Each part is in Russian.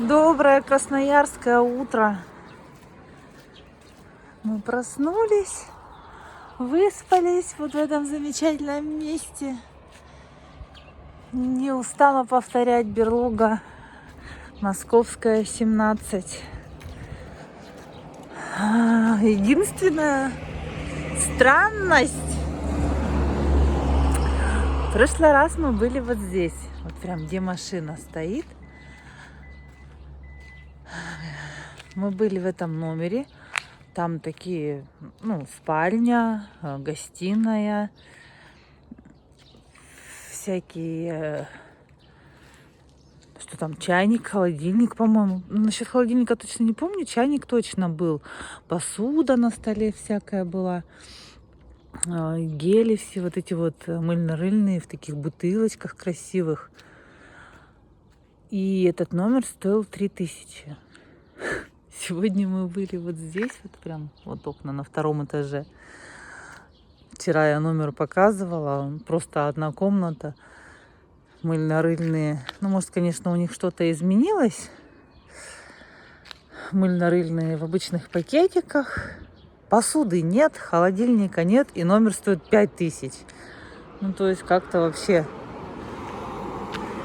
Доброе красноярское утро. Мы проснулись, выспались вот в этом замечательном месте. Не устану повторять, берлога Московская, 17. Единственная странность. В прошлый раз мы были вот здесь, вот прям где машина стоит. Мы были в этом номере. Там такие, спальня, гостиная, всякие, что там, чайник, холодильник, по-моему. Насчет холодильника точно не помню, чайник точно был. Посуда на столе всякая была. Гели все вот эти вот мыльно-рыльные в таких бутылочках красивых. И этот номер стоил 3000. Сегодня мы были вот здесь, вот прям вот окна на 2-м этаже. Вчера я номер показывала, просто одна комната, мыльно-рыльные. Может, конечно, у них что-то изменилось. Мыльно-рыльные в обычных пакетиках. Посуды нет, холодильника нет, и номер стоит 5000. То есть как-то вообще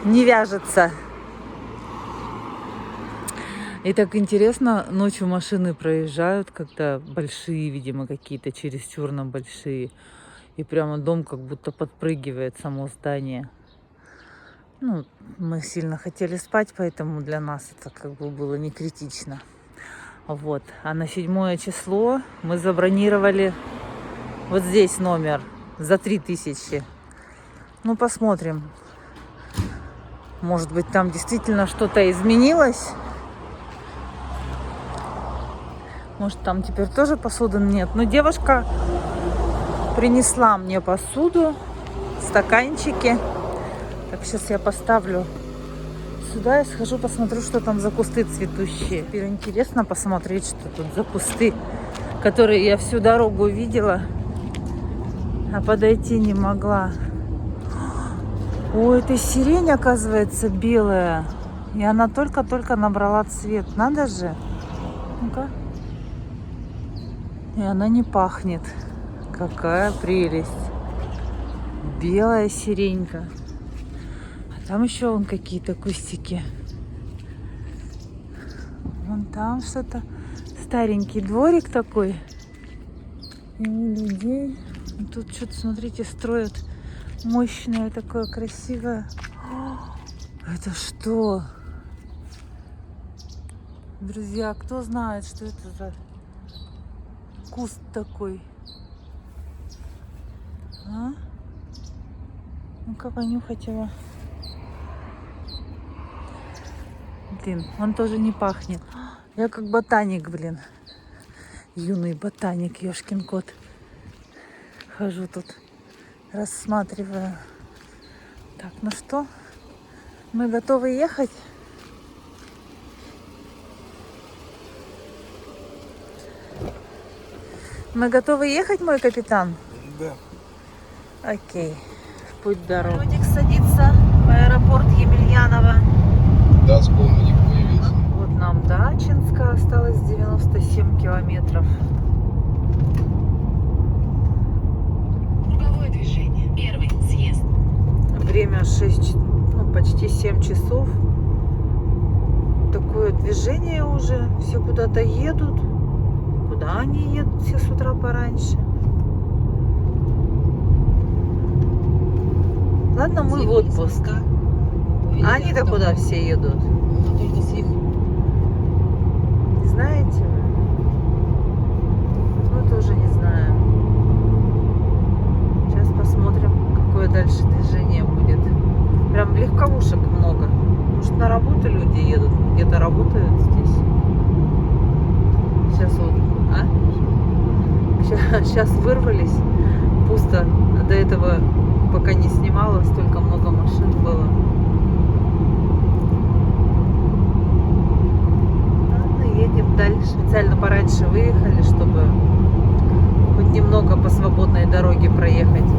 не вяжется. И так интересно, ночью машины проезжают, когда большие, видимо, какие-то чересчур большие. И прямо дом как будто подпрыгивает, само здание. Мы сильно хотели спать, поэтому для нас это как бы было не критично. Вот. А на 7 число мы забронировали вот здесь номер за 3000. Посмотрим. Может быть, там действительно что-то изменилось. Может, там теперь тоже посуды нет. Но девушка принесла мне посуду, стаканчики. Так, сейчас я поставлю сюда и схожу, посмотрю, что там за кусты цветущие. Теперь интересно посмотреть, что тут за кусты, которые я всю дорогу видела, а подойти не могла. О, это сирень, оказывается, белая. И она только-только набрала цвет. Надо же. Ну-ка. И она не пахнет. Какая прелесть. Белая сиренька. А там еще вон какие-то кустики. Вон там что-то. Старенький дворик такой. И у людей. И тут что-то, смотрите, строят. Мощное такое, красивое. Это что? Друзья, кто знает, что это за куст такой? А? Ну-ка, понюхать его. Блин, он тоже не пахнет. Я как ботаник, блин. Юный ботаник, ёшкин кот. Хожу тут, рассматриваю. Так, ну что? Мы готовы ехать? Мы готовы ехать, мой капитан? Да. Окей. В путь дорог. Лёдик садится в аэропорт Емельянова. Да, вспомнили, появился. Вот нам до Ачинска осталось 97 километров. Круговое движение. Первый съезд. Время 6, почти 7 часов. Такое движение уже. Все куда-то едут. Куда они едут все с утра пораньше? Ладно, мы в отпуск. А они-то куда все едут? Только съехали. Не знаете вы? Мы тоже не знаем. Сейчас посмотрим, какое дальше движение будет. Прям легковушек много. Может, на работу люди едут? Где-то работают здесь. Сейчас вот. Сейчас вырвались. Пусто. До этого, пока не снимала, столько много машин было. Ладно, едем дальше. Специально пораньше выехали, чтобы хоть немного по свободной дороге проехать.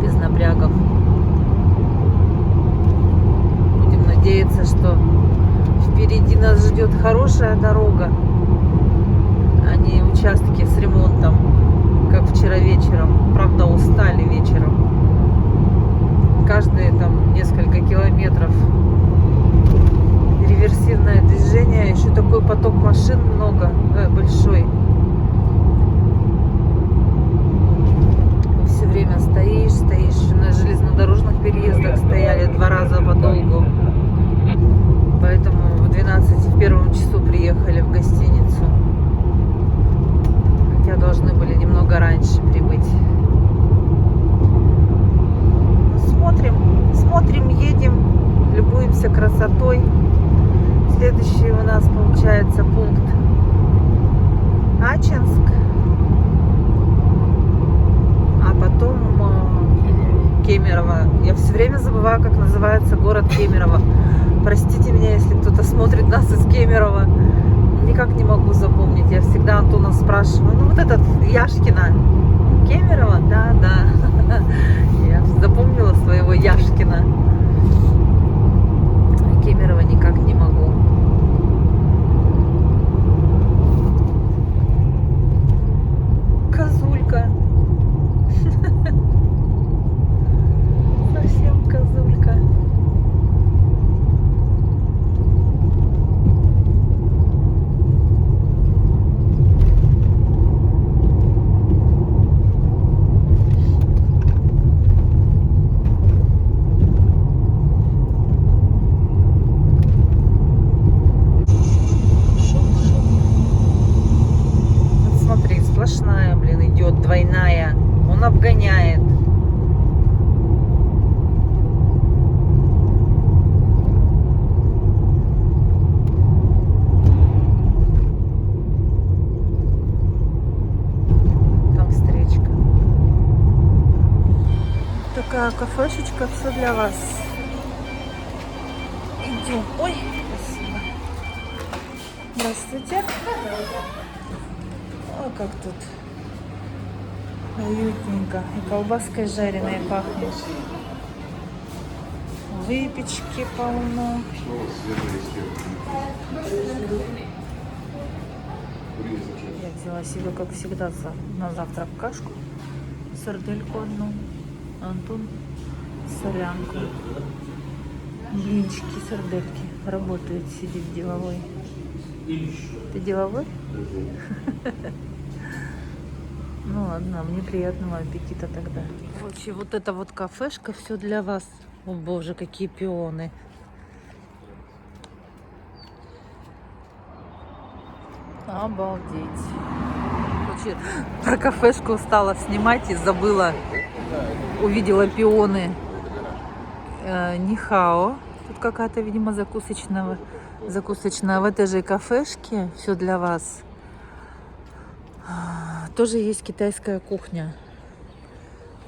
Без напрягов. Будем надеяться, что Впереди нас ждет хорошая дорога, а не участки с ремонтом, как вчера вечером. Правда, устали вечером. Каждые там несколько километров реверсивное движение, еще такой поток машин много, большой. Все время стоишь, на железнодорожных переездах стояли 2 раза подолгу. Поэтому в 12 в первом часу приехали в гостиницу. Хотя должны были немного раньше прибыть. Смотрим, едем, любуемся красотой. Следующий у нас получается пункт Ачинск. А потом Кемерово. Я все время забываю, как называется город Кемерово. Простите меня, если кто-то смотрит нас из Кемерово. Никак не могу запомнить. Я всегда Антона спрашиваю. Ну вот этот Яшкино. Кемерово? Да. Я запомнила своего Яшкина. А Кемерово никак не могу. Козулька. Совсем козулька. Вот смотри, сплошная, идет двойная. Он обгоняет. Там встречка. Такая кафешечка, все для вас. Идем. Ой, спасибо. Здравствуйте. Ой, как тут уютненько. И колбаской жареной пахнет. Выпечки полно. Я взяла себе, как всегда, на завтрак кашку, сардельку одну, Антон солянку, блинчики, сардельки. Работает, сидит деловой. Ты деловой? Ну ладно, мне приятного аппетита тогда. Короче, вот эта вот кафешка, все для вас. О боже, какие пионы. Обалдеть. Короче, про кафешку стала снимать и забыла. Увидела пионы. Нихао. Тут какая-то, видимо, закусочная в этой же кафешке. Все для вас. Тоже есть китайская кухня.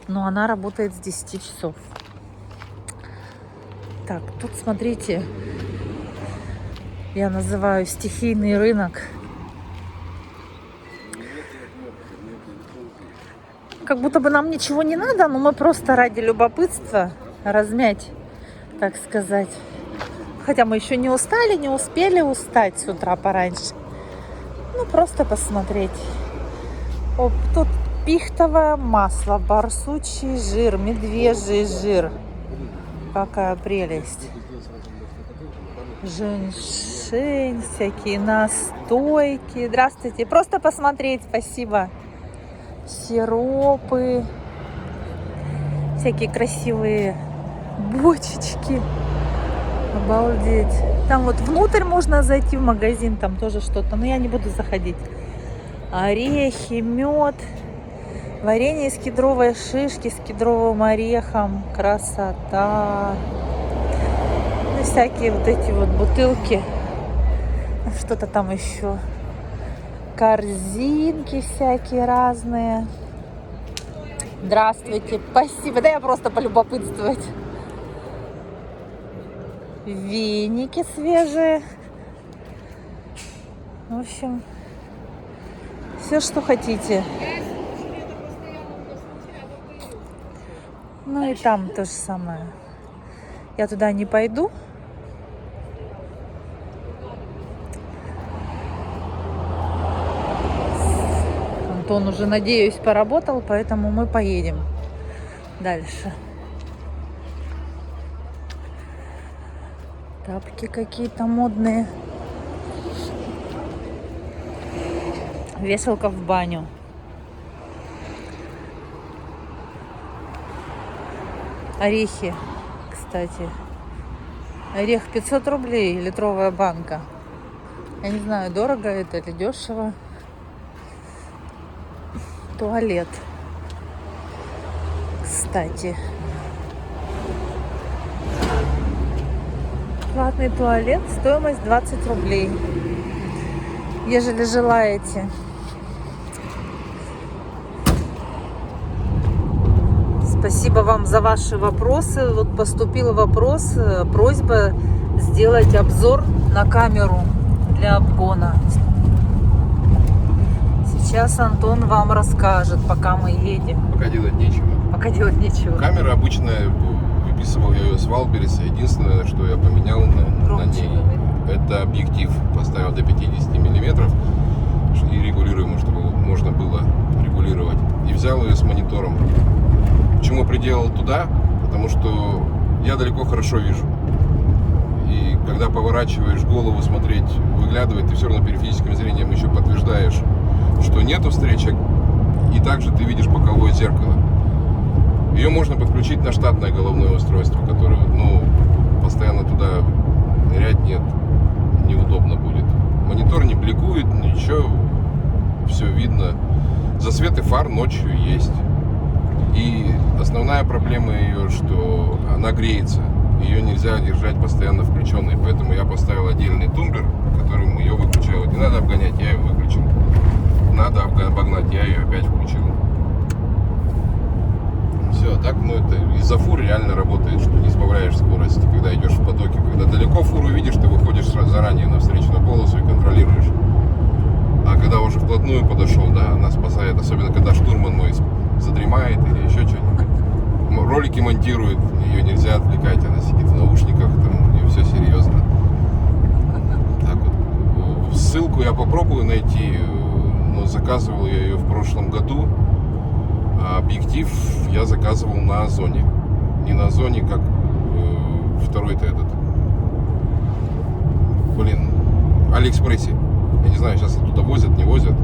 Но она работает с 10 часов. Так, тут смотрите. Я называю стихийный рынок. Как будто бы нам ничего не надо, но мы просто ради любопытства размять, так сказать. Хотя мы еще не успели устать с утра пораньше. Ну, просто посмотреть. Оп, тут пихтовое масло, барсучий жир, медвежий жир. Какая прелесть. Женьшень, всякие настойки. Здравствуйте. Просто посмотреть, спасибо. Сиропы. Всякие красивые бочечки. Обалдеть. Там вот внутрь можно зайти в магазин, там тоже что-то. Но я не буду заходить. Орехи, мед, варенье из кедровой шишки с кедровым орехом. Красота. Ну, всякие вот эти вот бутылки. Что-то там еще. Корзинки всякие разные. Здравствуйте. Спасибо. Да я просто полюбопытствовать. Веники свежие. В общем, все, что хотите. Ну и там то же самое. Я туда не пойду. Антон уже, надеюсь, поработал, поэтому мы поедем дальше. Тапки какие-то модные. Вешалка в баню. Орехи, кстати. Орех 500 рублей, литровая банка. Я не знаю, дорого это или дешево. Туалет. Кстати. Платный туалет, стоимость 20 рублей. Ежели желаете. Спасибо вам за ваши вопросы. Вот поступил вопрос, просьба сделать обзор на камеру для обгона. Сейчас Антон вам расскажет, пока мы едем. Пока делать нечего. Пока делать нечего. Камера обычная, выписывал я ее с Валбериса. Единственное, что я поменял на ней, это объектив. Поставил до 50 миллиметров и регулируемый, чтобы можно было регулировать. И взял ее с монитором. Почему приделал туда? Потому что я далеко хорошо вижу. И когда поворачиваешь голову смотреть, выглядывать, ты все равно периферическим зрением еще подтверждаешь, что нету встречек. И также ты видишь боковое зеркало. Ее можно подключить на штатное головное устройство, которое, постоянно туда нырять неудобно будет. Монитор не бликует, ничего, все видно. Засветы фар ночью есть. И основная проблема ее, что она греется. Ее нельзя держать постоянно включенной. Поэтому я поставил отдельный тумблер, которым ее выключаю. Вот не надо обгонять, я ее выключил. Надо обогнать, я ее опять включил. Все, так, это из-за фур реально работает, что не сбавляешь скорость, когда идешь в потоке. Когда далеко фуру видишь, ты выходишь заранее на встречную полосу и контролируешь. А когда уже вплотную подошел, да, она спасает. Особенно когда штурман мой задремает или еще что-нибудь. Ролики монтирует, ее нельзя отвлекать, она сидит в наушниках, там, у нее все серьезно. Так вот. Ссылку я попробую найти, но заказывал я ее в прошлом году. А объектив я заказывал на Озоне. Не на Озоне, как второй-то этот. Алиэкспрессе. Я не знаю, сейчас оттуда возят, не возят.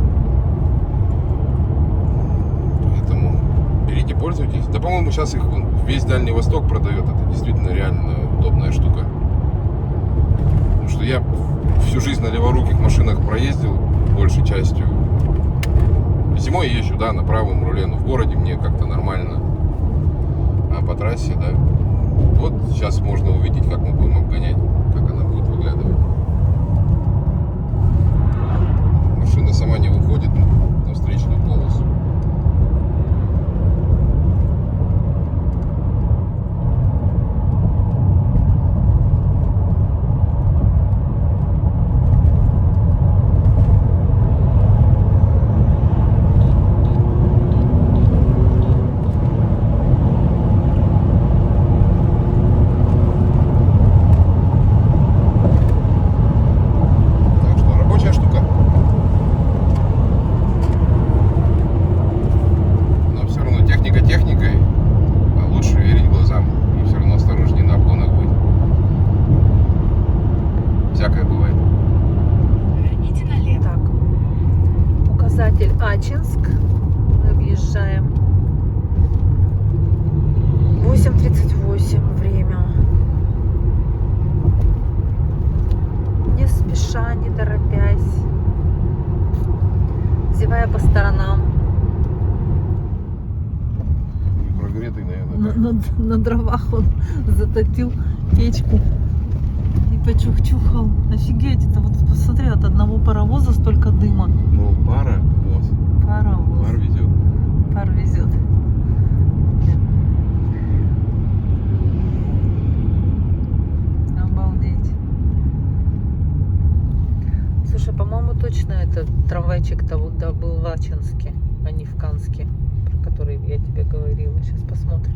Поэтому берите, пользуйтесь. Да, по-моему, сейчас их весь Дальний Восток продает. Это действительно реально удобная штука. Потому что я всю жизнь на леворуких машинах проездил большей частью. Зимой я езжу, да, на правом руле, но в городе мне как-то нормально. А по трассе, да. Вот сейчас можно увидеть, как мы будем обгонять, как она будет выглядывать. Машина сама не выходит на встречную полосу. Ачинск. Мы въезжаем. 8:38 время. Не спеша, не торопясь. Зевая по сторонам. Прогретый, наверное. На дровах он затопил печку и почух-чухал. Офигеть, это вот посмотри, от одного паровоза столько дыма. Ну, паровоз. Паровоз. Пар везет. Пар везет. Обалдеть. Слушай, по-моему, точно этот трамвайчик-то вот да, был в Ачинске, а не в Канске, про который я тебе говорила. Сейчас посмотрим.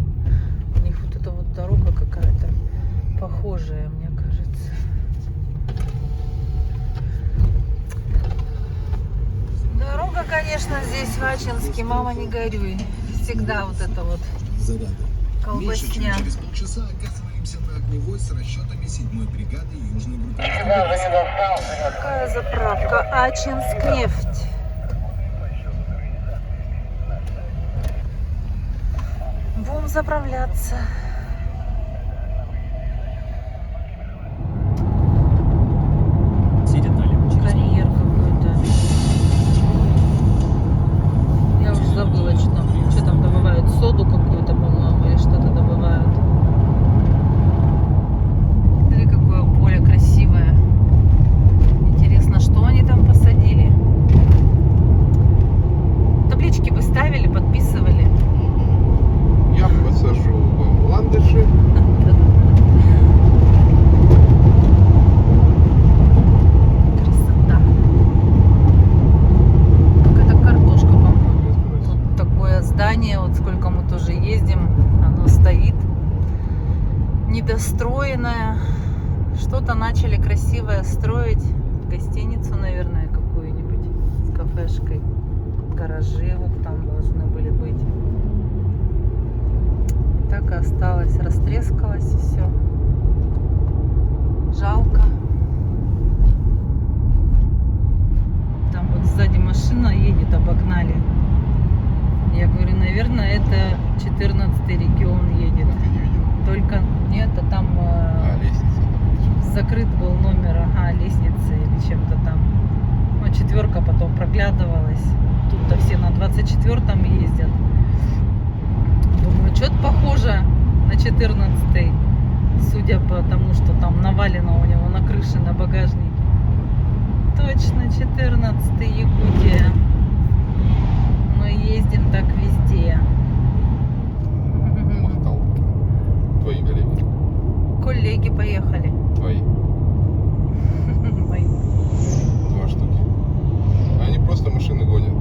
У них вот эта вот дорога какая-то похожая, мне кажется. Дорога, конечно, конечно, здесь в Ачинске, мама, не горюй. Всегда вот это вот Заряда. Меньше чем колбасня. через полчаса оказываемся на огневой с расчетами 7-й бригады Южной группы. Какая заправка? Ачинскнефть. Будем заправляться. Карьер какой-то. Я уже забыла, что там добывают. Соду какую-то, по-моему, или что-то добывают. Смотри, какое поле красивое. Интересно, что они там посадили? Таблички бы ставили, подписывали. Я посажу вам ландыши. Красота. Какая-то картошка, по-моему. Тут такое здание, вот сколько мы тоже ездим, оно стоит недостроенное. Что-то начали красивое строить. Гостиницу, наверное, какую-нибудь с кафешкой. Гаражи вот там должны были быть. Так и осталось, растрескалось и все. Жалко. Там вот сзади машина едет, обогнали. Я говорю, наверное, это 14-й регион едет. Ты не видел? Только нет, а там Лестница. закрыт был номер, лестницы или чем-то там. Ну, 4-ка потом проглядывалась. Тут-то все на 24-м ездят. Думаю, что-то похоже на 14-й. Судя по тому, что там навалено у него на крыше, на багажнике. Точно 14-й Якутия. Мы ездим так везде. Махтал. Твои коллеги. Коллеги поехали. Твои. Мои. 2 штуки. Они просто машины гонят.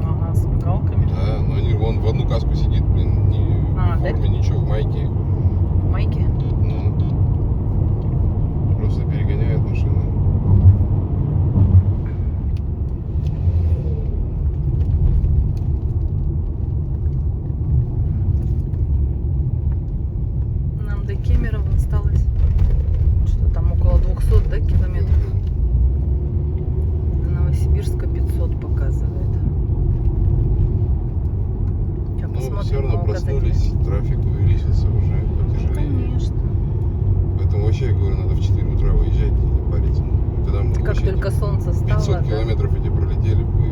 Ага, с мигалками. Да, но они вон в одну каску сидит, блин, ни в Да? форме, ничего, в майке. В майке? Ну, просто перегоняют машины. Нам до Кемерово осталось. Что там, около 200, да, километров? До Новосибирска 500 показывает. Сейчас Ну, посмотрим все равно на указателе. проснулись, трафик увеличился уже, потяжелее. Конечно. Поэтому вообще, я говорю, надо в 4 утра выезжать и не париться. И тогда мы Как вообще только солнце стало, 500 да? километров эти пролетели бы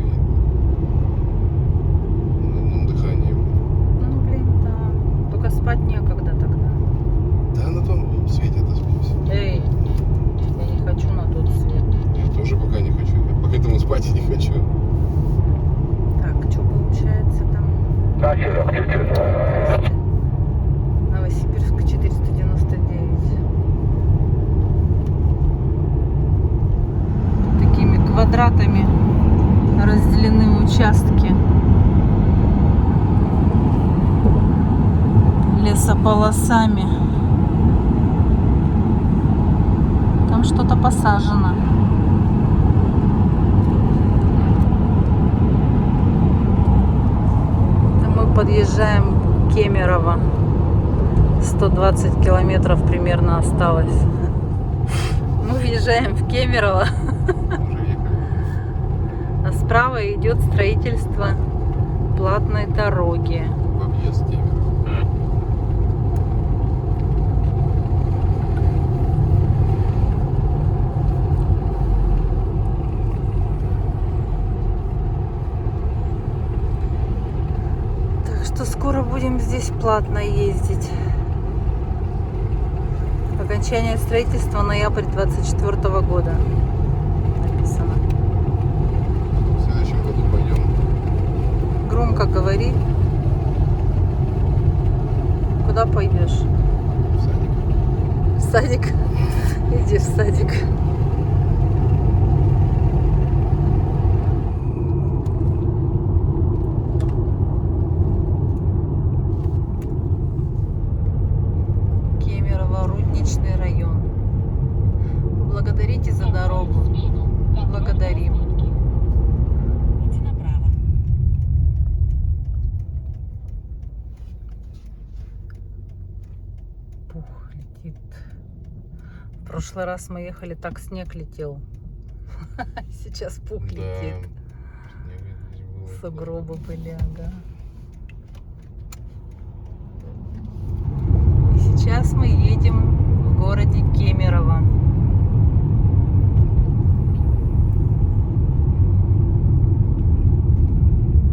на одном дыхании. Ну, блин, да. Только спать некогда тогда. Да, на том свете отоспимся. Эй, я не хочу на тот свет. Я тоже пока не хочу. Я поэтому спать и не хочу. Так, что получается там? Новосибирск 499. Такими квадратами разделены участки. Лесополосами. Там что-то посажено. Мы подъезжаем к Кемерово. 120 километров примерно осталось. Мы въезжаем в Кемерово, Уже ехали. а справа идет строительство платной дороги. В объезд Кемерово. Так что скоро будем здесь платно ездить. Окончание строительства ноябрь 24 года. Написано. В следующем году пойдем. Громко говори. Куда пойдешь? В садик. В садик? Иди в садик. Кемерово, Рудничный район. Благодарите за дорогу. Благодарим. Иди направо. прошлый раз мы ехали, так снег летел. Сейчас пух Да. летит. Снега здесь было. Сугробы были, ага. И сейчас мы едем в городе Кемерово.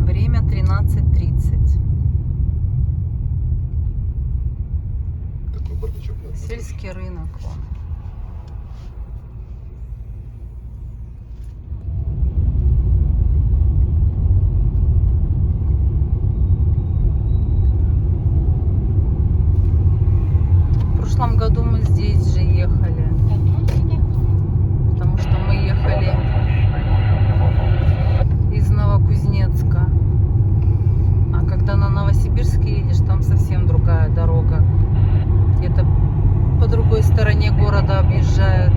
Время 13:30. Такой бардачок надо. Сельский рынок. Вон. В прошлом году мы здесь же ехали, потому что мы ехали из Новокузнецка. А когда на Новосибирск едешь, там совсем другая дорога. Где-то по другой стороне города объезжает.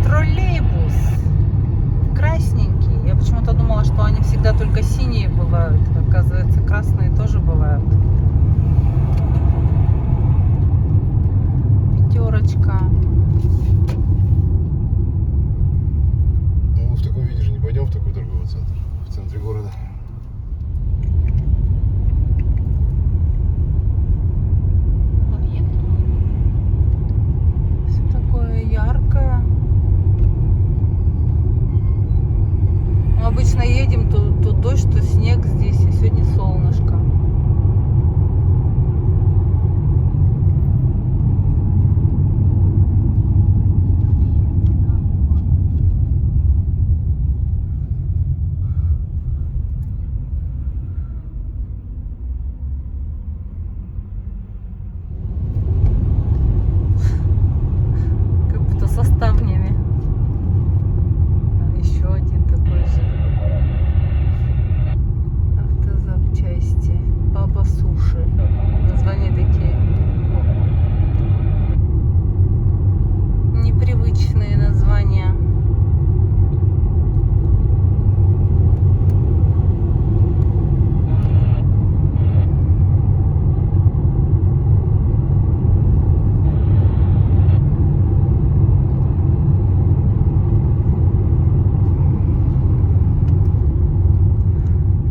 Троллейбус красненький. Я почему-то думала, что они всегда только синие бывают. Оказывается, красные тоже бывают. Пятерочка. Ну, в таком виде же не пойдем в такой торговый центр. В центре города. Все такое яркое. Мы обычно едем, то дождь, то снег здесь, и сегодня солнышко. Как будто со ставнями. Еще один такой же. Автозапчасти. Папа Суши. Названия такие непривычные названия.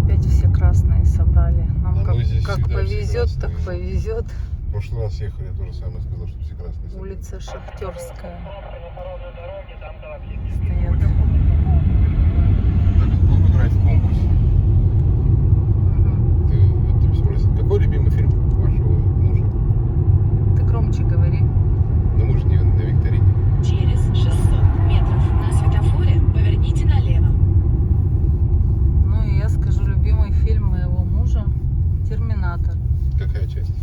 Опять все красные собрали. Нам Да мы здесь как всегда все повезет, так красные. повезет. В прошлый раз ехали, я тоже самое сказал, что все красные. стоят. Улица Шахтерская. Стоят. Так, будем играть в конкурс. Мгм. Ты спросил, какой любимый фильм вашего мужа? Ты громче говори. Но мы же не на викторине. Через 600 метров на светофоре поверните налево. Ну и я скажу, любимый фильм моего мужа «Терминатор». Какая часть?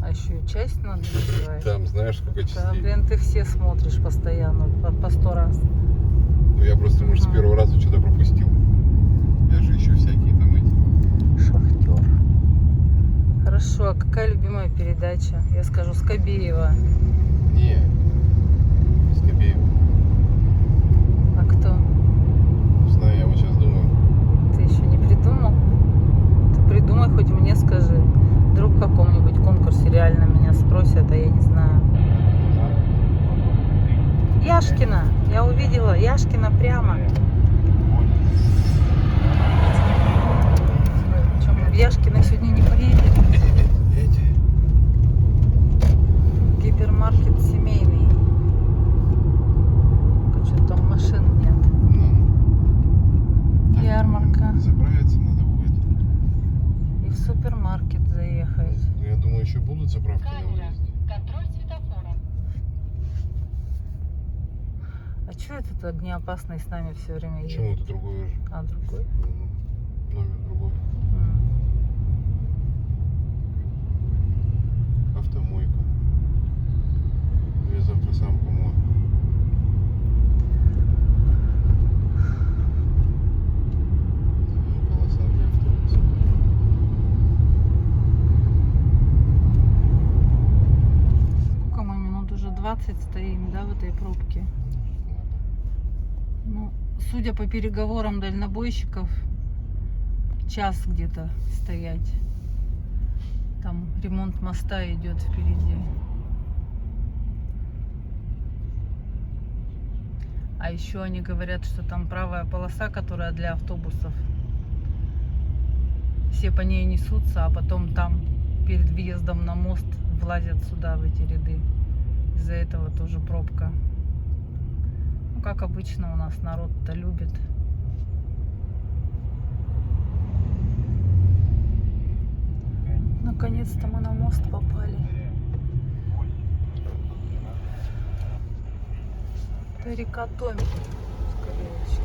А еще и часть надо называть. Там знаешь, сколько Да, частей? блин, ты все смотришь постоянно, по 100 раз. Ну, я просто, может, с первого раза что-то пропустил. Я же еще всякие там эти. Шахтер. Хорошо, а какая любимая передача? Я скажу, Скобеева. Не, Скобеева. А кто? Не знаю, я вот сейчас думаю. Ты еще не придумал? Ты придумай, хоть мне скажи. Вдруг в каком-нибудь конкурсе реально меня спросят, а я не знаю. Яшкина. Я увидела Яшкина прямо. Чем мы в Яшкино сегодня не поедем? Эти. Гипермаркет семейный. Что-то там машин нет. Ну. Так, Ярмарка. Заправиться надо будет. И в супермаркет заехать. Ну, я думаю, еще будут заправки на выезде. Контроль светофора. А что этот огнеопасный с нами все время едет? Почему это другой уже? А, другой? Номер другой. Автомойка. Я завтра сам помою. Полоса для автобуса. Сколько мы минут? Уже 20 стоим, да, в этой пробке? Ну, судя по переговорам дальнобойщиков, час где-то стоять. Там ремонт моста идет впереди. А еще они говорят, что там правая полоса, которая для автобусов. Все по ней несутся, а потом там перед въездом на мост влазят сюда, в эти ряды. Из-за этого тоже пробка. Ну, как обычно у нас народ-то любит. Наконец-то мы на мост попали. Это река Томи, скорее всего.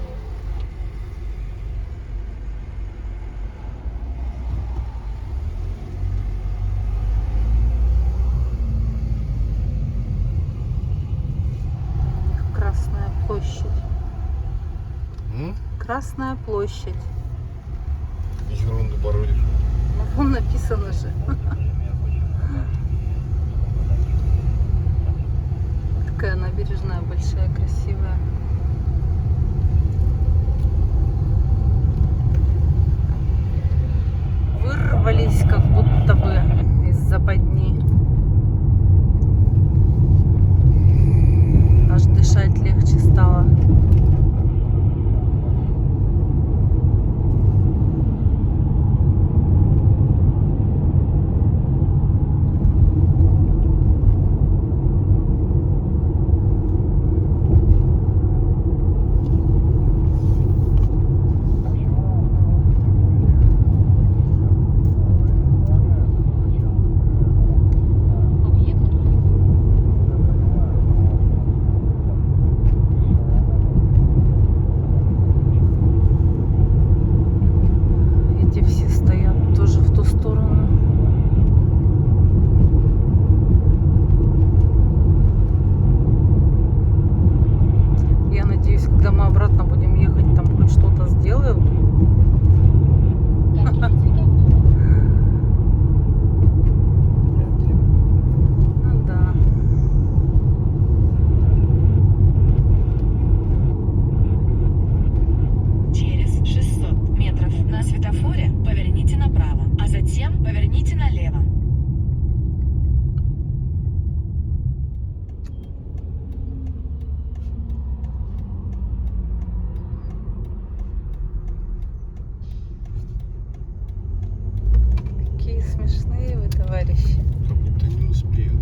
Красная площадь. Красная площадь. Ерунду бородишь. Ну, вон написано же. Такая набережная большая, красивая. Вырвались как будто бы из западни. Аж дышать легче стало. Смешные вы, товарищи. Как будто не успеют.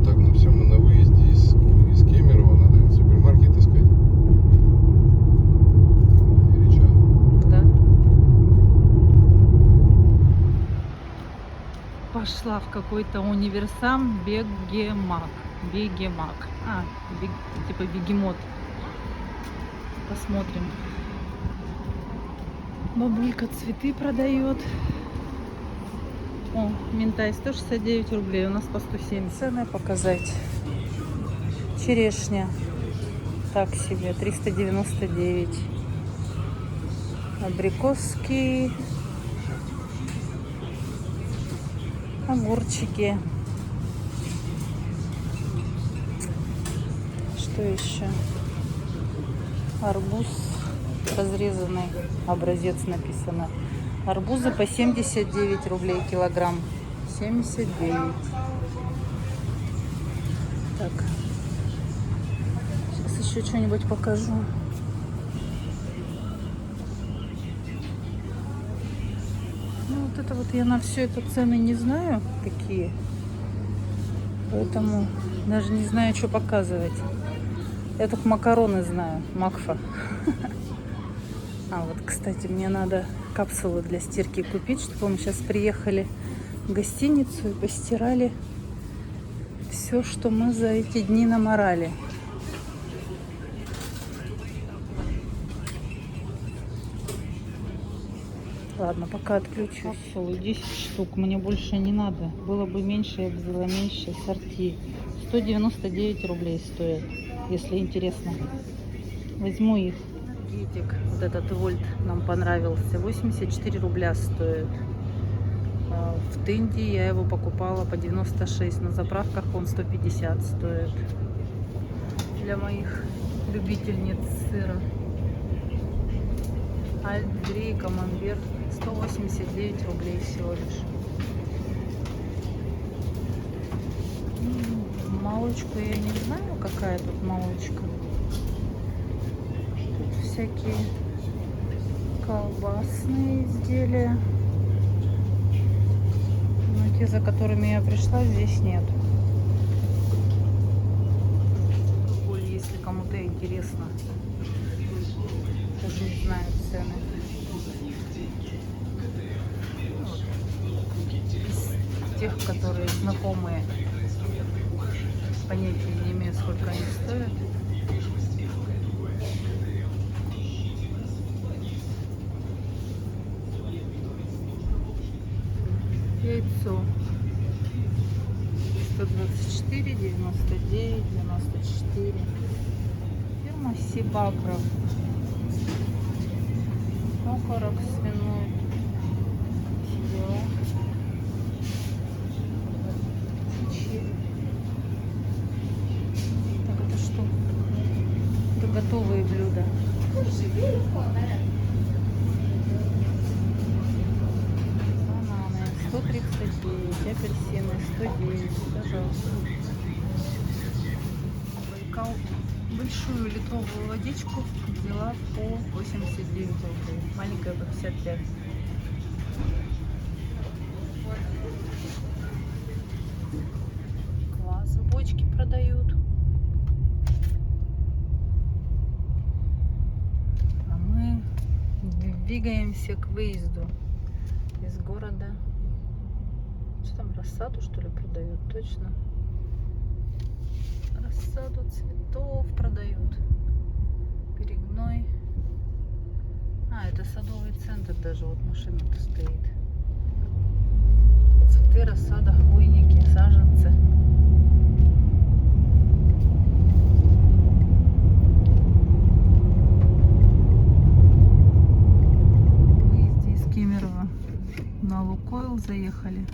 Так, ну все, мы на выезде из Кемерово. Надо супермаркет искать. Или что? Да. Пошла в какой-то универсам Бегемак. Бегемак. Типа бегемот. Посмотрим. Бабулька цветы продает. О, минтай 169 рублей. У нас по 170. Цены показать. Черешня. Так себе. 399. Абрикоски. Огурчики. Что еще? Арбуз разрезанный. Образец написано. Арбузы по 79 рублей килограмм. 79. Так. Сейчас еще что-нибудь покажу. Ну вот это вот я на все это цены не знаю какие. Поэтому даже не знаю, что показывать. Я только макароны знаю. Макфа. А вот, кстати, мне надо капсулы для стирки купить, чтобы мы сейчас приехали в гостиницу и постирали все, что мы за эти дни наморали. Ладно, пока отключусь. Капсулы 10 штук, мне больше не надо. Было бы меньше, я бы взяла меньше сорти. 199 рублей стоят, если интересно. Возьму их. Энергетик. Вот этот вольт нам понравился. 84 рубля стоит. В Тынде я его покупала по 96. На заправках он 150 стоит. Для моих любительниц сыра. Альт-Грей, Камамбер. 189 рублей всего лишь. Молочку я не знаю, какая тут молочка. Тут всякие колбасные изделия. Но те, за которыми я пришла, здесь нет. Если кому-то интересно, тоже не знаю цены. Вот. Из тех, которые знакомые, понятия не имею, сколько они стоят. Яйцо 124, 99, 94. Фирма Сибагро. Окорок свиной. Так, это что? Это готовые блюда. Бананы 139, апельсины 109, пожалуйста. Байкал большую литровую водичку взяла по 89 рублей, маленькая по 55. Квас в бочке продают. А мы двигаемся к выезду из города. Что там, рассаду что ли продают? Точно. Рассаду цветов продают. Перегной. А, это садовый центр даже. Вот машина-то стоит. Цветы, рассада, хвойники, саженцы. Выезде из Кемерово на Лукойл заехали.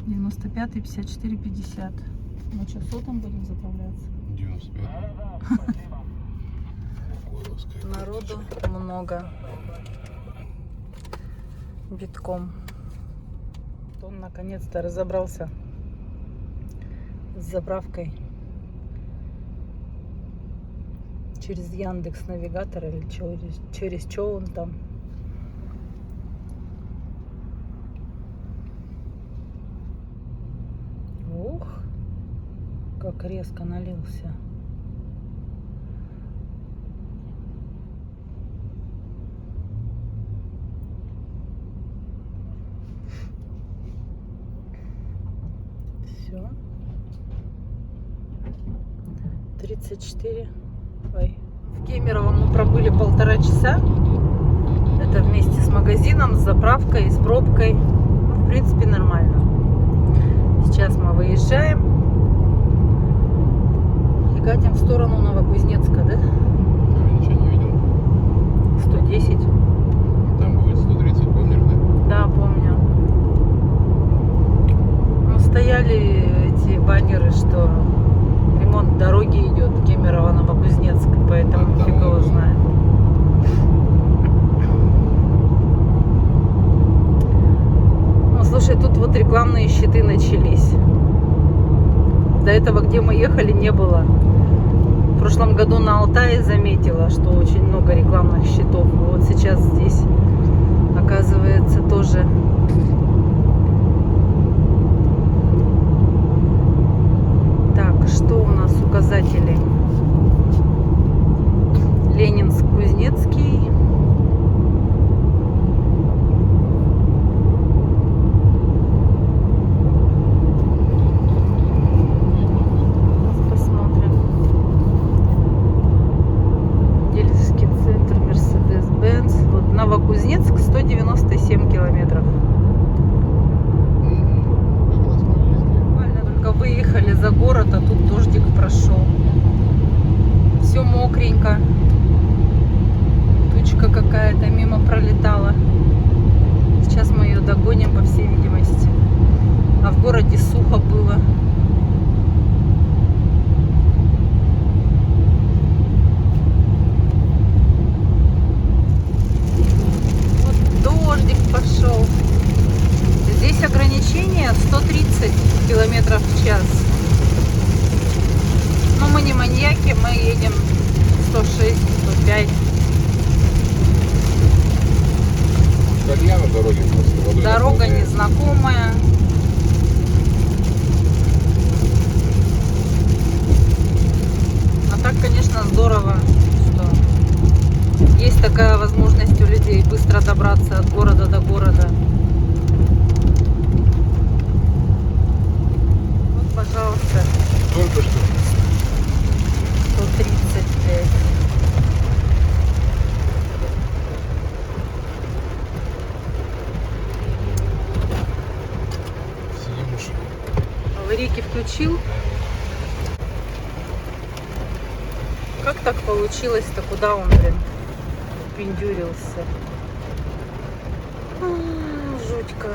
95, 54, 50. Мы что, сотом будем заправляться? 95. Народу много. Битком. Он наконец-то разобрался с заправкой через Яндекс Навигатор или через что он там. Ух, как резко налился. Все. 34. Ой. В Кемерово мы пробыли 1,5 часа. Это вместе с магазином, с заправкой, с пробкой. Ну, в принципе, нормально. Сейчас мы выезжаем и катим в сторону Новокузнецка, да? Я ничего не видел. 110. Там будет 130, помнишь, да? Да, помню. Ну, стояли эти баннеры, что ремонт дороги идет Кемерово-Новокузнецк, поэтому А, фиг его там знает. Ну, слушай, тут вот рекламные щиты начались. До этого, где мы ехали, не было. В прошлом году на Алтае заметила, что очень много рекламных щитов. Вот сейчас здесь, оказывается, тоже. Так, что у нас указатели? Ленинск-Кузнецкий. Посмотрим. Дельский центр, Мерседес-Бенц. Вот Новокузнецк 197 километров. Как раз на въезде. Буквально только выехали за город, а тут дождик прошел. Все мокренько. колея на дороге просто. Водой Дорога наполняется. незнакомая. А так, конечно, здорово, что есть такая возможность у людей быстро добраться от города до города. Вот, пожалуйста, Только что. 135. Сидим уж. Аварийки включил. Как так получилось-то? Куда он, блин, пиндюрился? Жутько.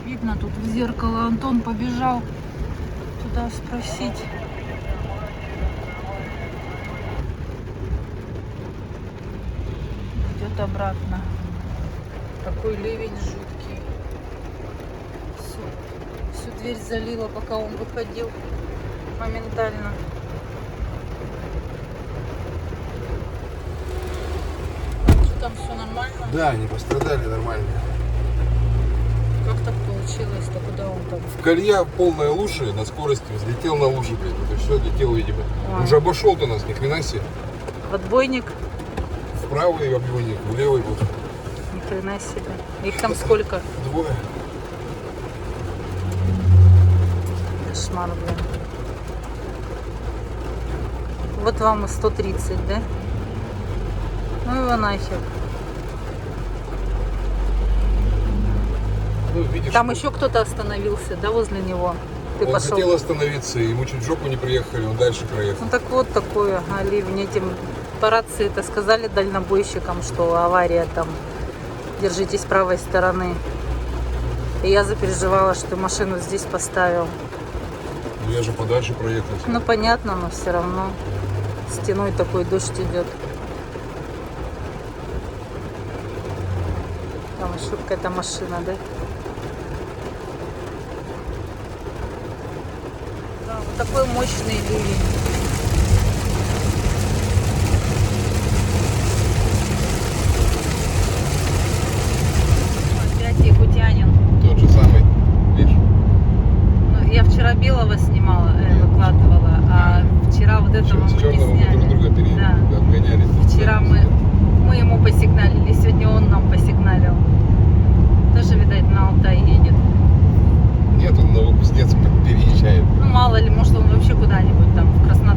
Не видно тут в зеркало. Антон побежал туда спросить. Идет обратно. Такой ливень жуткий. Всю дверь залило, пока он выходил. Моментально. Что там, все нормально? Да, они пострадали нормально. Как так получилось-то? Куда он там? Колея полная лужи, на скорости взлетел на лужу, блядь. Это все летел, видимо. Ой. Уже обошел-то нас, ни хрена себе. Отбойник? В правый объемник, в левый вот. Ни хрена себе. Их там сколько? Двое. Кошмар, блин. Вот вам и 130, да? Ну его нафиг. Ну, видишь, Там еще кто-то остановился, да, возле него? Ты он пошел. хотел остановиться, ему чуть в жопу не приехали, он дальше проехал. Ну так вот такое, ливень. Этим по рации это сказали дальнобойщикам, что авария там, держитесь правой стороны. И я запереживала, что ты машину здесь поставил. Ну, я же подальше проехал. Ну понятно, но все равно стеной такой дождь идет. Там еще какая-то машина, да? Да, вот такой мощный ливень. Опять якутянин. Тот же самый, видишь? Ну, я вчера белого снимала, выкладывала, а вчера вот этого мы С не черного мы друг сняли. друга Да. обгоняли. Вчера мы ему посигналили, сегодня он нам посигналил. Тоже, видать, на Алтай едет. Нет, он на Новокузнецк переезжает. Ну, мало ли, может, он вообще куда-нибудь там в Краснодар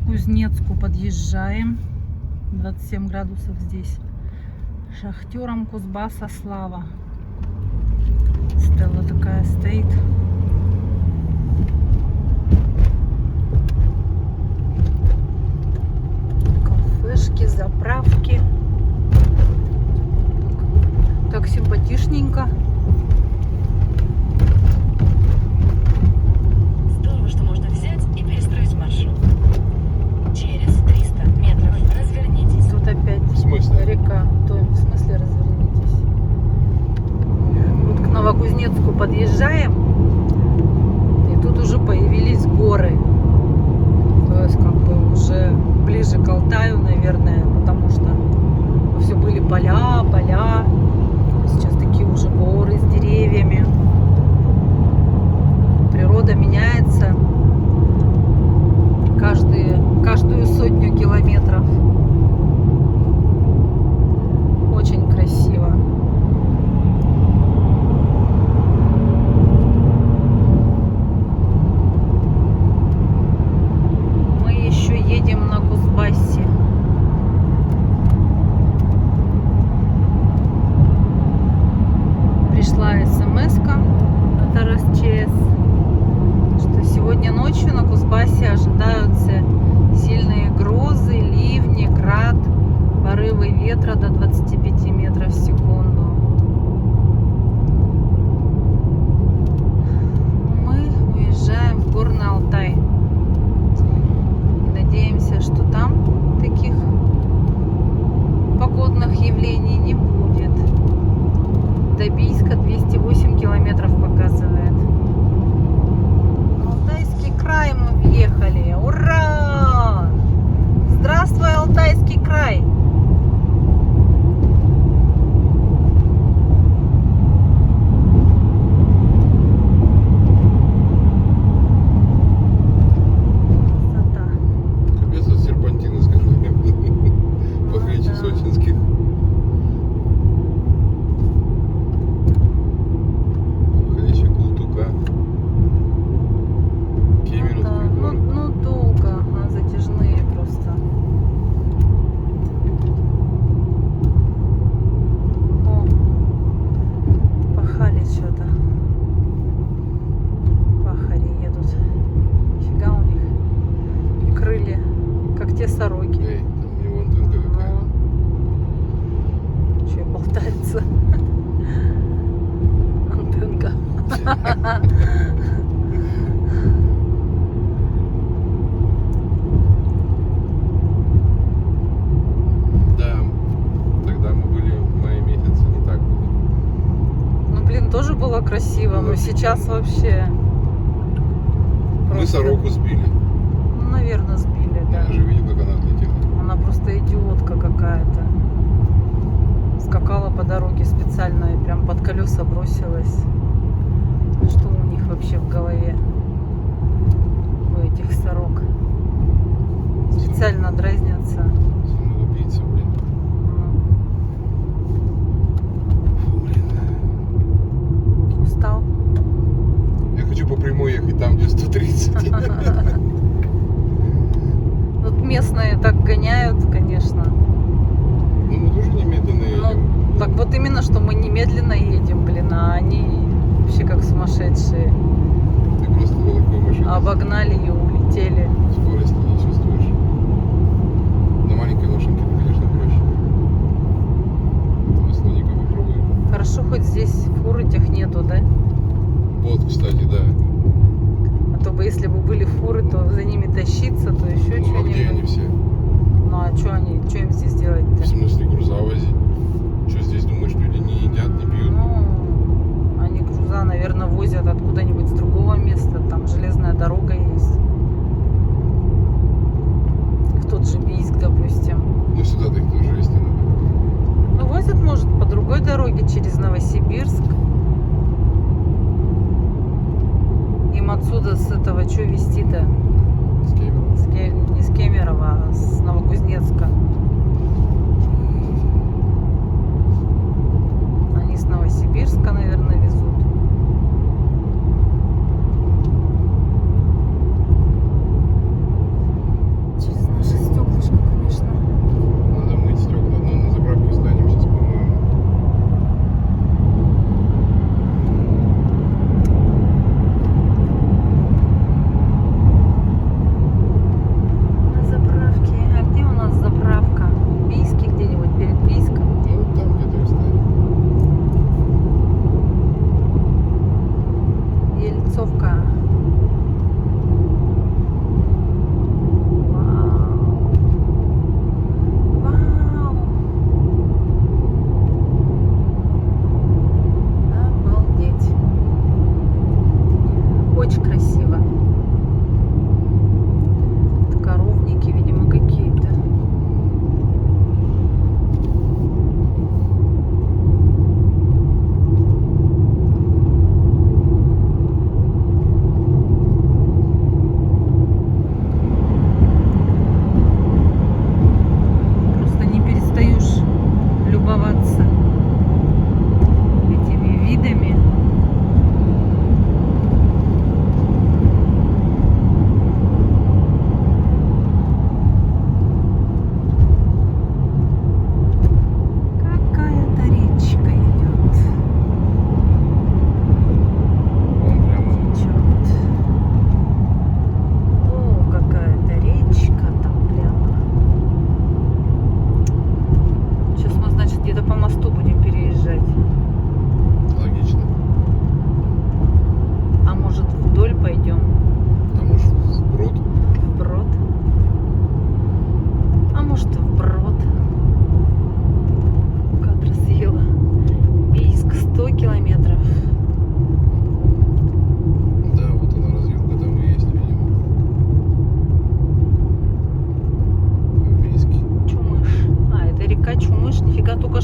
Новокузнецку подъезжаем. 27 градусов здесь. Шахтерам Кузбасса слава. Стелла такая стоит. Кафешки, заправки. Так симпатичненько. Здорово, что можно взять и перестроить маршрут. Через 300 метров развернитесь. Тут опять В смысле? река. То, в смысле развернитесь. Вот к Новокузнецку подъезжаем. И тут уже появились горы. То есть как бы уже ближе к Алтаю, наверное. Потому что все были поля, поля. Сейчас такие уже горы с деревьями. Природа меняется каждую сотню километров. Очень красиво. Мы еще едем на Кузбассе. Пришла смс-ка от РСЧС, что сегодня ночью на Кузбассе ожидаются сильные грозы, ливни, град, порывы ветра до 25 метров в секунду. Мы уезжаем в Горный Алтай. Надеемся, что там таких погодных явлений не будет. До Бийска 208 километров показывает. Алтайский край мы въехали. Ура! Здравствуй, Алтайский край! Красота. Капец, от серпантина, скажи мне. Похлеще да. сочинских. Похлеще Култука. Кемеровский Да, город. ну долго, затяжные просто. О, пахали что-то. Пахари едут. Фига у них крылья, как те сороки. Эй, там у него антенка какая. Что и болтается. Антенка. Да, тогда мы были в мае месяце, не так было. Ну, блин, тоже было красиво, но Было сейчас вообще... Мы просто, сороку сбили. Ну, наверное, сбили, да. Я же видел, как она отлетела. Она просто идиотка какая-то. Скакала по дороге специально и прям под колеса бросилась. Что у них вообще в голове? У этих сорок. Специально дразнятся. Самоубийца, блин. Фу, блин. Устал? Я хочу по прямой ехать там, где 130. Вот местные так гоняют, конечно. Ну, мы тоже немедленно едем. Ну, так вот именно, что мы немедленно едем, блин, а они вообще как сумасшедшие. Ты просто на такой машине Обогнали и улетели. скорости не чувствуешь. На маленькой машинке это, конечно, проще. На слоника попробуем. Хорошо, хоть здесь фур этих нету, да? Вот, кстати, да. А то бы, если бы были фуры, то за ними тащиться, то еще Ну, а где они что-нибудь. все? Ну, а что им здесь В делать-то? смысле груза возить? Что здесь, думаешь, люди не едят, не пьют? Ну, они груза, наверное, возят откуда-нибудь с другого места. Там железная дорога есть. В тот же Бийск, допустим. Ну, сюда-то их тоже везти надо. Ну, возят, может, по другой дороге через Новосибирск. Им отсюда, с этого, что везти-то? С Кемерово. Не с Кемерово, а с Новокузнецка. Они с Новосибирска, наверное, везут. Через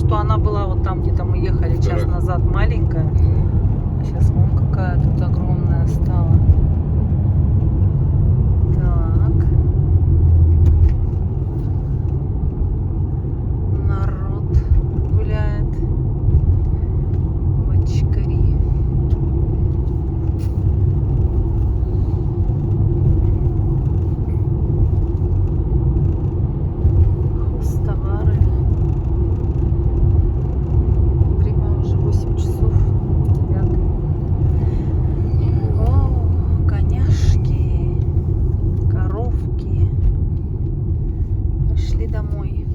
что она была вот там, где-то мы ехали час назад, маленькая. А сейчас вон какая тут огромная стала. Так. Народ гуляет. Бочкари. Хозтовары. Время уже 8 часов. 9. О, коняшки, коровки. Пришли домой.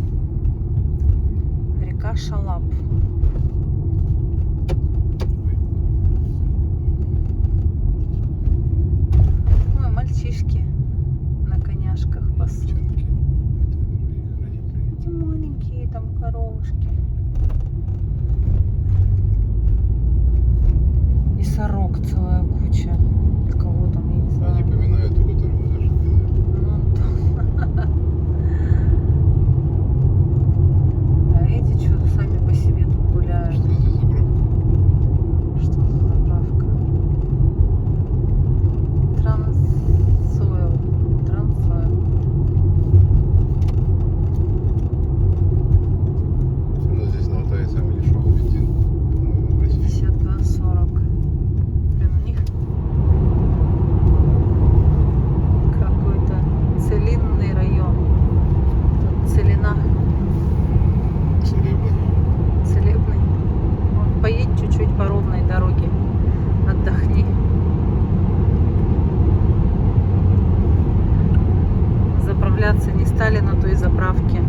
Река Шалап. Ой, мальчишки на коняшках пасут. Эти маленькие там коровушки. И сорок целая куча. И кого там, я не знаю. Они поминают ту, которую мы даже видели. А эти что-то сами по себе тут гуляют. Что за заправка? Что за заправка? Трансойл. Трансойл. У нас здесь на Алтае самый дешевый бензин, по-моему, в России. 52,40. Блин, у них какой-то целинный район. Тут целина. Целебный. Целебный. Вот, поедь чуть-чуть по ровной дороге. Отдохни. Заправляться не стали на той заправке.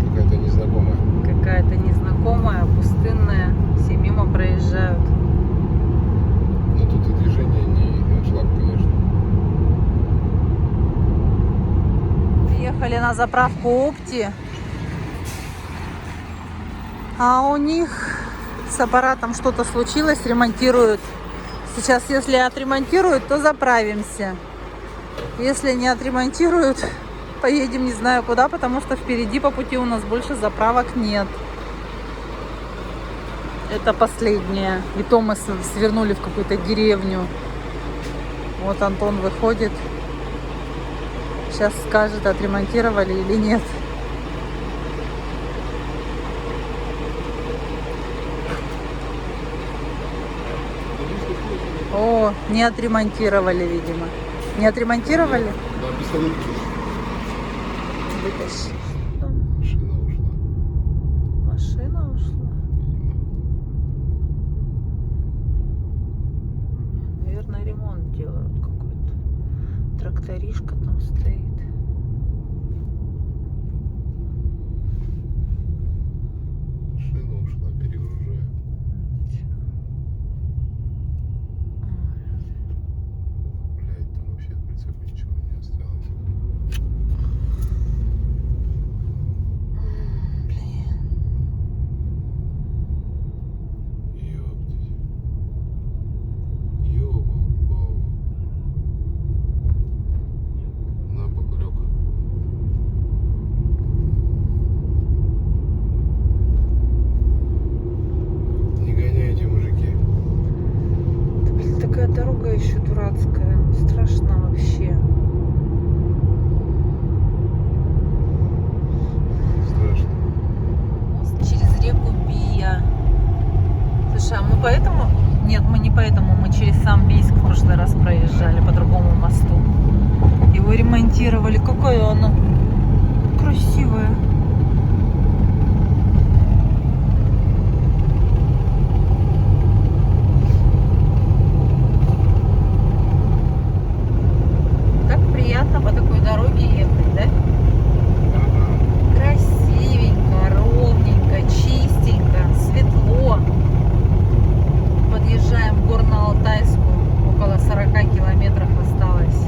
Какая-то незнакомая. Какая-то незнакомая, пустынная. Все мимо проезжают. Но тут и движение не аншлаг, конечно. Приехали на заправку Опти. А у них с аппаратом что-то случилось, ремонтируют. Сейчас, если отремонтируют, то заправимся. Если не отремонтируют, поедем не знаю куда, потому что впереди по пути у нас больше заправок нет. Это последняя. И то мы свернули в какую-то деревню. Вот Антон выходит. Сейчас скажет, отремонтировали или нет. О, не отремонтировали, видимо. Не отремонтировали? Да, пистолет. Вытащи. Машина ушла. Машина ушла. Наверное, ремонт делают какой-то. Тракторишка там стоит. Машина ушла, перегружаю. Блядь, там вообще от прицепа ничего не осталось. Ёптать. Ёба-баба. На бок лёг. Не гоняйте, мужики. Блин, такая дорога еще дурацкая. Страшно вообще. Страшно. Мост через реку Бия. Слушай, а мы поэтому... Нет, мы не поэтому. Мы через сам Бийск в прошлый раз проезжали по другому мосту. Его ремонтировали. Какое оно красивое. Так приятно по такой дороге ехать, да? Красивенько, ровненько, чистенько, светло. Подъезжаем в Горно-Алтайскую. Около 40 километров осталось.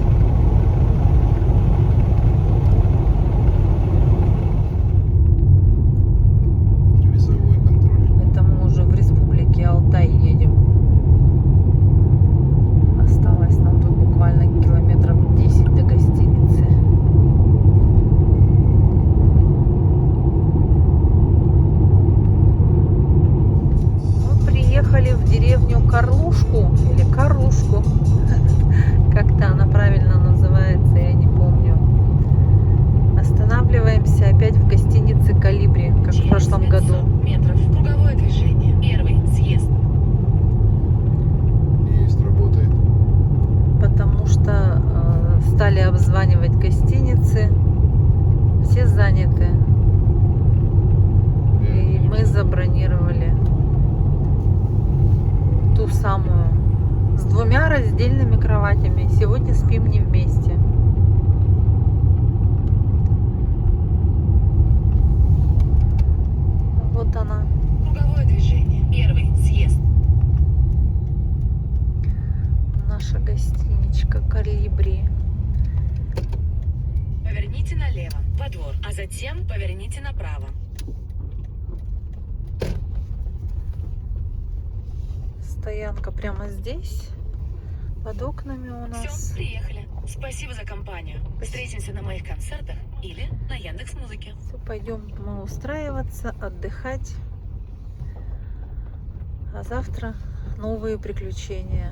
прошлом году. 500 метров. Круговое движение. Первый съезд. Есть, работает. Потому что стали обзванивать гостиницы. Все заняты. И мы забронировали ту самую с 2 раздельными кроватями. Сегодня спим не вместе. Вот она. Круговое движение. Первый съезд. Наша гостиничка Колибри. Поверните налево, во двор, а затем поверните направо. Стоянка прямо здесь. Под окнами у Все, нас. приехали. Спасибо за компанию. Встретимся на моих концертах или на Яндекс.Музыке. Все, пойдем мы устраиваться, отдыхать. А завтра новые приключения.